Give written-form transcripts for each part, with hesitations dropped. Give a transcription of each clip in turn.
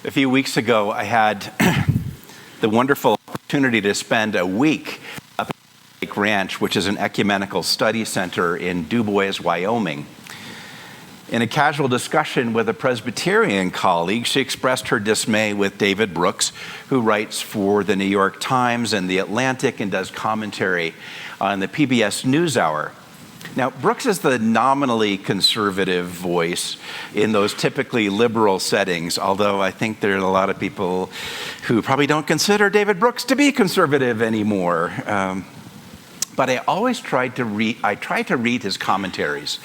A few weeks ago, I had the wonderful opportunity to spend a week up at Lake Ranch, which is an ecumenical study center in DuBois, Wyoming. In a casual discussion with a Presbyterian colleague, she expressed her dismay with David Brooks, who writes for the New York Times and the Atlantic and does commentary on the PBS NewsHour. Now, Brooks is the nominally conservative voice in those typically liberal settings, although I think there are a lot of people who probably don't consider David Brooks to be conservative anymore. But I always tried to read his commentaries.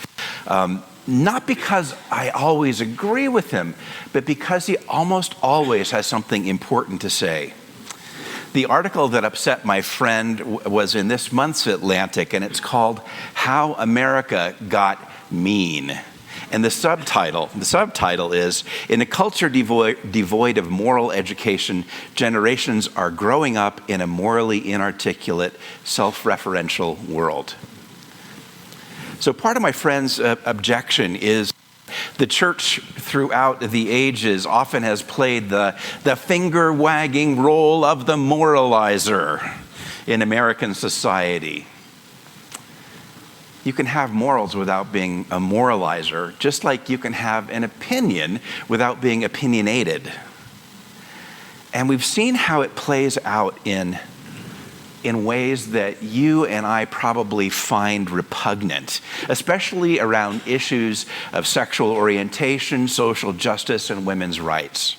Not because I always agree with him, but because he almost always has something important to say. The article that upset my friend was in this month's Atlantic, and it's called How America Got Mean. And the subtitle is, in a culture devoid of moral education, generations are growing up in a morally inarticulate, self-referential world. So part of my friend's objection is the church throughout the ages often has played the finger-wagging role of the moralizer in American society. You can have morals without being a moralizer, just like you can have an opinion without being opinionated. And we've seen how it plays out in ways that you and I probably find repugnant, especially around issues of sexual orientation, social justice, and women's rights.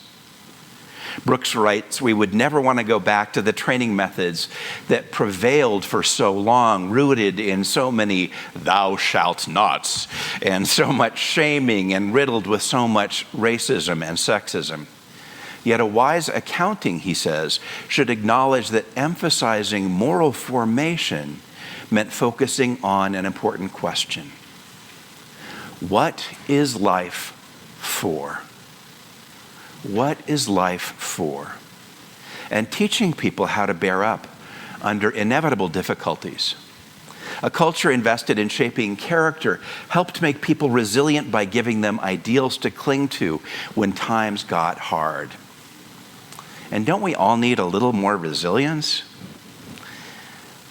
Brooks writes, we would never want to go back to the training methods that prevailed for so long, rooted in so many thou shalt nots, and so much shaming, and riddled with so much racism and sexism. Yet a wise accounting, he says, should acknowledge that emphasizing moral formation meant focusing on an important question. What is life for? What is life for? And teaching people how to bear up under inevitable difficulties. A culture invested in shaping character helped make people resilient by giving them ideals to cling to when times got hard. And don't we all need a little more resilience?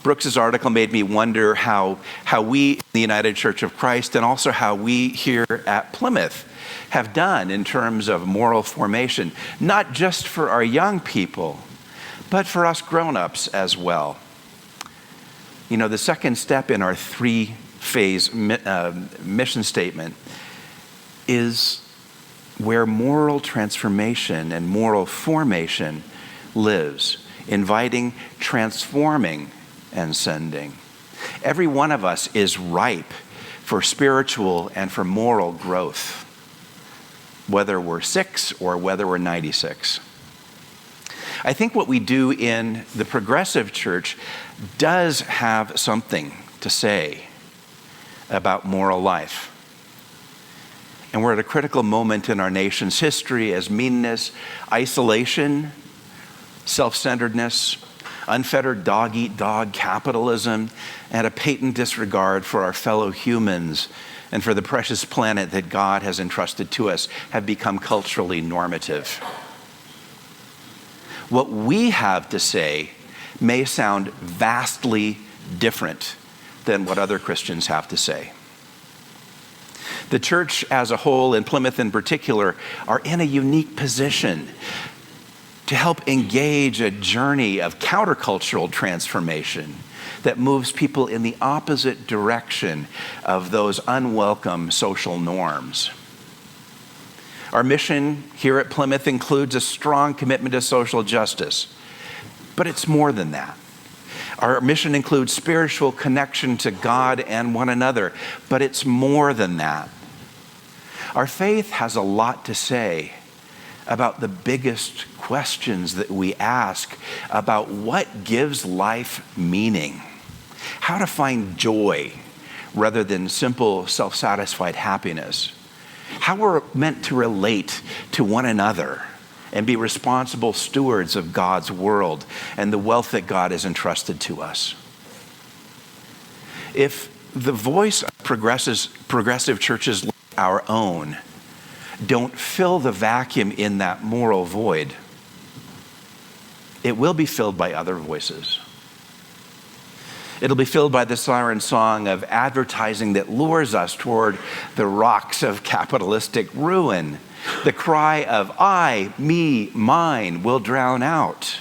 Brooks's article made me wonder how we in the United Church of Christ and also how we here at Plymouth have done in terms of moral formation, not just for our young people, but for us grown-ups as well. You know, the second step in our three-phase mission statement is where moral transformation and moral formation lives, inviting, transforming, and sending. Every one of us is ripe for spiritual and for moral growth, whether we're 6 or whether we're 96. I think what we do in the progressive church does have something to say about moral life. And we're at a critical moment in our nation's history as meanness, isolation, self-centeredness, unfettered dog-eat-dog capitalism, and a patent disregard for our fellow humans and for the precious planet that God has entrusted to us have become culturally normative. What we have to say may sound vastly different than what other Christians have to say. The church as a whole, and Plymouth in particular, are in a unique position to help engage a journey of countercultural transformation that moves people in the opposite direction of those unwelcome social norms. Our mission here at Plymouth includes a strong commitment to social justice, but it's more than that. Our mission includes spiritual connection to God and one another, but it's more than that. Our faith has a lot to say about the biggest questions that we ask about what gives life meaning, how to find joy rather than simple self-satisfied happiness, how we're meant to relate to one another and be responsible stewards of God's world and the wealth that God has entrusted to us. If the voice of progressive churches like our own don't fill the vacuum in that moral void, it will be filled by other voices. It'll be filled by the siren song of advertising that lures us toward the rocks of capitalistic ruin. The cry of I, me, mine will drown out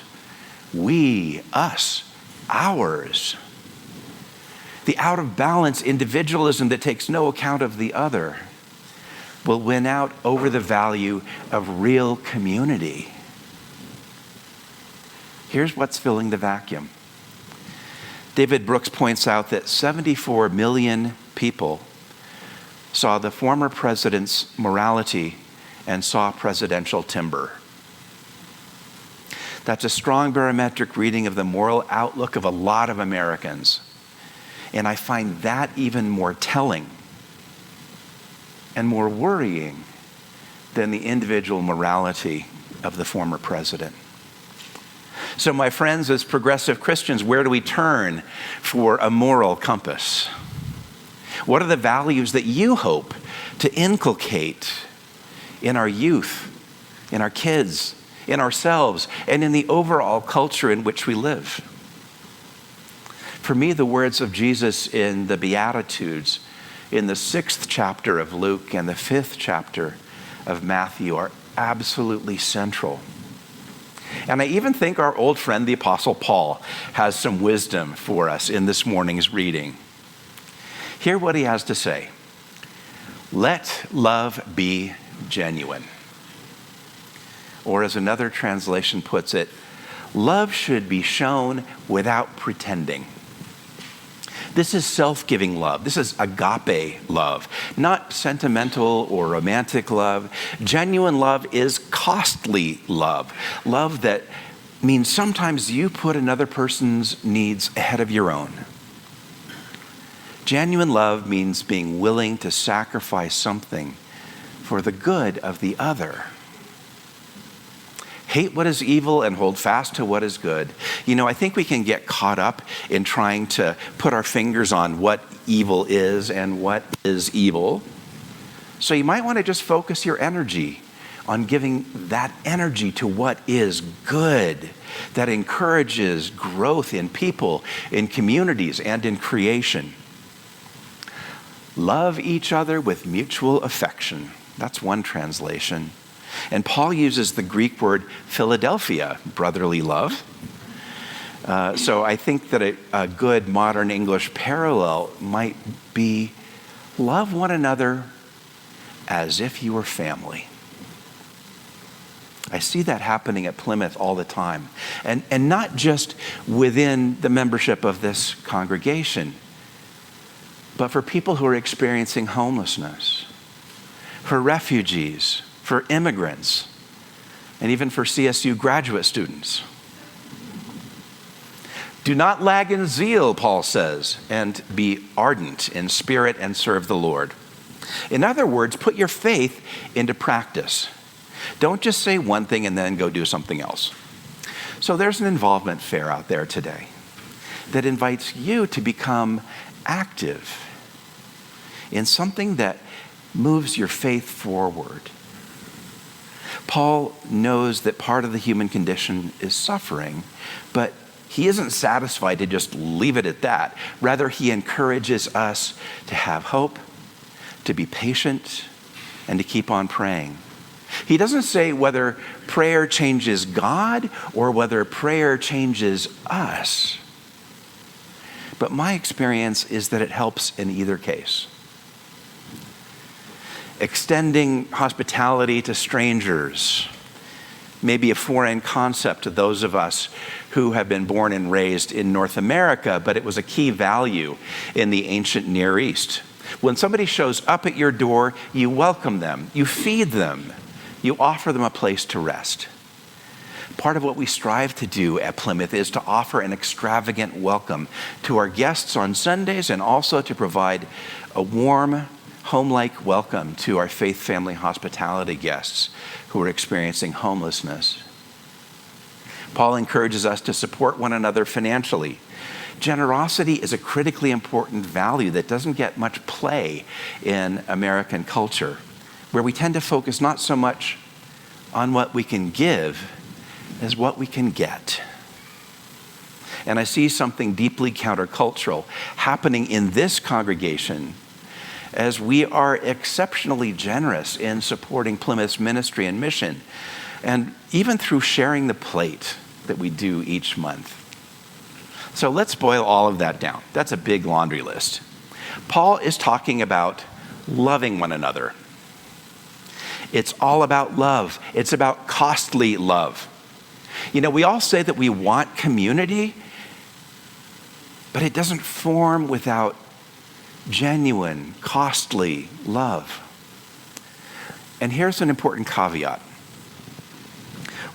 we, us, ours. The out of balance individualism that takes no account of the other will win out over the value of real community. Here's what's filling the vacuum. David Brooks points out that 74 million people saw the former president's morality and saw presidential timber. That's a strong barometric reading of the moral outlook of a lot of Americans. And I find that even more telling and more worrying than the individual morality of the former president. So my friends, as progressive Christians, where do we turn for a moral compass? What are the values that you hope to inculcate in our youth, in our kids, in ourselves, and in the overall culture in which we live? For me, the words of Jesus in the Beatitudes, in the 6th chapter of Luke and the 5th chapter of Matthew, are absolutely central. And I even think our old friend, the Apostle Paul, has some wisdom for us in this morning's reading. Hear what he has to say. Let love be genuine. Or as another translation puts it, love should be shown without pretending. This is self-giving love. This is agape love, not sentimental or romantic love. Genuine love is costly love. Love that means sometimes you put another person's needs ahead of your own. Genuine love means being willing to sacrifice something for the good of the other. Hate what is evil and hold fast to what is good. You know, I think we can get caught up in trying to put our fingers on what evil is and what is evil. So you might want to just focus your energy on giving that energy to what is good, that encourages growth in people, in communities, and in creation. Love each other with mutual affection. That's one translation. And Paul uses the Greek word Philadelphia, brotherly love. So I think that a good modern English parallel might be love one another as if you were family. I see that happening at Plymouth all the time. And not just within the membership of this congregation, but for people who are experiencing homelessness, for refugees, for immigrants, and even for CSU graduate students. Do not lag in zeal, Paul says, and be ardent in spirit and serve the Lord. In other words, put your faith into practice. Don't just say one thing and then go do something else. So there's an involvement fair out there today that invites you to become active in something that moves your faith forward. Paul knows that part of the human condition is suffering, but he isn't satisfied to just leave it at that. Rather, he encourages us to have hope, to be patient, and to keep on praying. He doesn't say whether prayer changes God or whether prayer changes us. But my experience is that it helps in either case. Extending hospitality to strangers may be a foreign concept to those of us who have been born and raised in North America, but it was a key value in the ancient Near East. When somebody shows up at your door, you welcome them, you feed them, you offer them a place to rest. Part of what we strive to do at Plymouth is to offer an extravagant welcome to our guests on Sundays and also to provide a warm, home-like welcome to our faith family hospitality guests who are experiencing homelessness. Paul encourages us to support one another financially. Generosity is a critically important value that doesn't get much play in American culture. where we tend to focus not so much on what we can give as what we can get. And I see something deeply countercultural happening in this congregation as we are exceptionally generous in supporting Plymouth's ministry and mission, and even through sharing the plate that we do each month. So let's boil all of that down. That's a big laundry list. Paul is talking about loving one another. It's all about love. It's about costly love. You know, we all say that we want community, but it doesn't form without genuine, costly love. And here's an important caveat.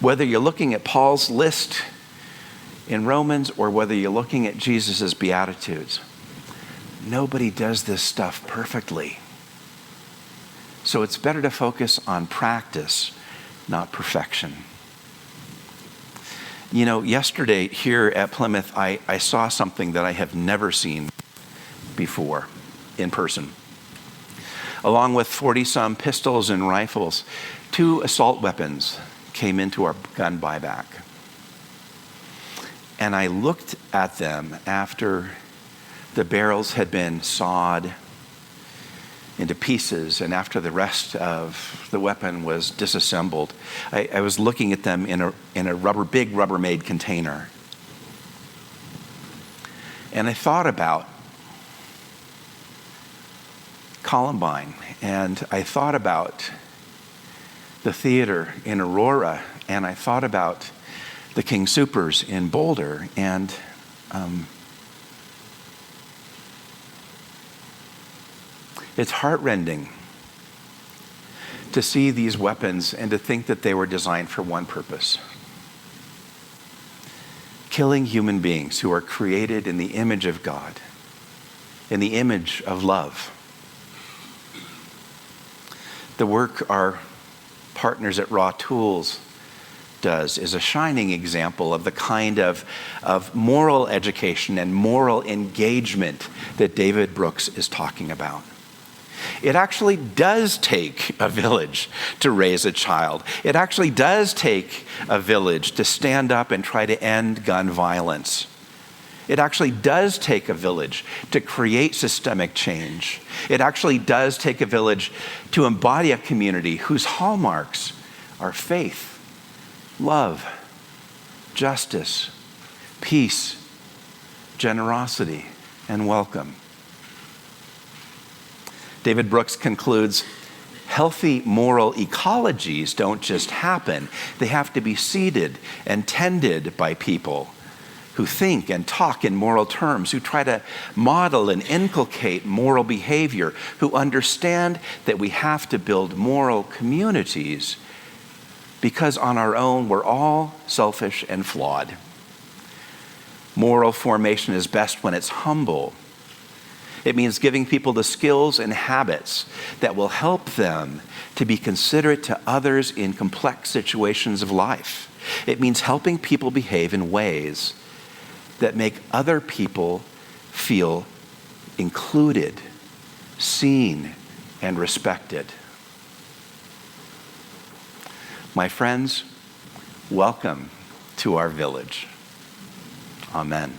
Whether you're looking at Paul's list in Romans or whether you're looking at Jesus' Beatitudes, nobody does this stuff perfectly. So it's better to focus on practice, not perfection. You know, yesterday here at Plymouth, I saw something that I have never seen before in person. Along with 40-some pistols and rifles, 2 assault weapons came into our gun buyback. And I looked at them after the barrels had been sawed into pieces and after the rest of the weapon was disassembled. I was looking at them in a big Rubbermaid container. And I thought about Columbine, and I thought about the theater in Aurora, and I thought about the King Soopers in Boulder, and it's heartrending to see these weapons and to think that they were designed for one purpose: killing human beings who are created in the image of God, in the image of love. The work our partners at Raw Tools does is a shining example of the kind of moral education and moral engagement that David Brooks is talking about. It actually does take a village to raise a child. It actually does take a village to stand up and try to end gun violence. It actually does take a village to create systemic change. It actually does take a village to embody a community whose hallmarks are faith, love, justice, peace, generosity, and welcome. David Brooks concludes, healthy moral ecologies don't just happen. They have to be seeded and tended by people who think and talk in moral terms, who try to model and inculcate moral behavior, who understand that we have to build moral communities because on our own we're all selfish and flawed. Moral formation is best when it's humble. It means giving people the skills and habits that will help them to be considerate to others in complex situations of life. It means helping people behave in ways that make other people feel included, seen, and respected. My friends, welcome to our village. Amen.